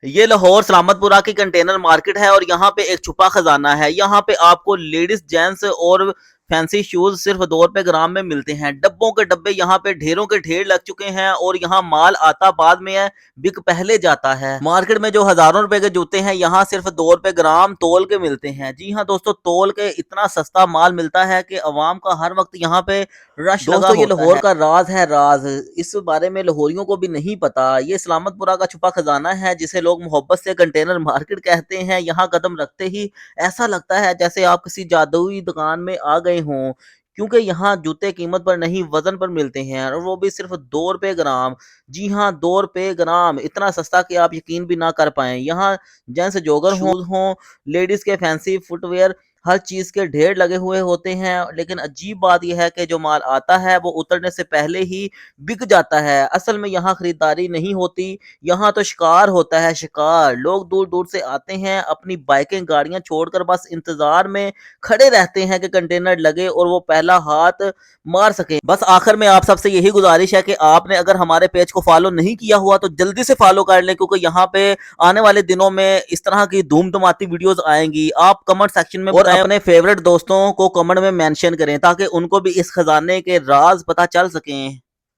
ये लाहौर सलामतपुरा की container market है और यहाँ पे एक छुपा खजाना है। यहाँ पे आपको लेडीज जेंट्स और फैंसी शूज सिर्फ 2 रुपए ग्राम में मिलते हैं। डब्बों के डब्बे यहाँ पे ढेरों के ढेर लग चुके हैं और यहाँ माल आता बाद में है, बिक पहले जाता है। मार्केट में जो हजारों रुपए के जूते हैं यहाँ सिर्फ 2 रुपए ग्राम तोल के मिलते हैं। जी हाँ दोस्तों, तोल के इतना सस्ता माल मिलता है कि अवाम का हर वक्त यहाँ पे रश लगा होता है। दोस्तों, ये लाहौर का राज है, राज इस बारे में लाहौरियों को भी नहीं पता। ये सलामतपुरा का छुपा खजाना है जिसे लोग मोहब्बत से कंटेनर मार्केट कहते हैं। यहाँ कदम रखते ही ऐसा लगता है जैसे आप किसी जादुई दुकान में आ गए हों, क्योंकि यहाँ जूते कीमत पर नहीं वजन पर मिलते हैं और वो भी सिर्फ 2 रुपए ग्राम। जी हाँ, 2 रुपए ग्राम, इतना सस्ता कि आप यकीन भी ना कर पाए। यहाँ जेंट्स जोगर हों, लेडीज के फैंसी फुटवेयर, हर चीज के ढेर लगे हुए होते हैं। लेकिन अजीब बात यह है कि जो माल आता है वो उतरने से पहले ही बिक जाता है। असल में यहाँ खरीदारी नहीं होती, यहाँ तो शिकार होता है, शिकार। लोग दूर दूर से आते हैं, अपनी बाइकें गाड़ियां छोड़कर बस इंतजार में खड़े रहते हैं कि कंटेनर लगे और वो पहला हाथ मार सके। बस आखिर में आप सबसे यही गुजारिश है कि आपने अगर हमारे पेज को फॉलो नहीं किया हुआ तो जल्दी से फॉलो कर लें, क्योंकि यहाँ पे आने वाले दिनों में इस तरह की धूम धमाती वीडियोस आएंगी। आप कमेंट सेक्शन में और अपने फेवरेट दोस्तों को कमेंट में मेंशन करें ताकि उनको भी इस खजाने के राज पता चल सकें।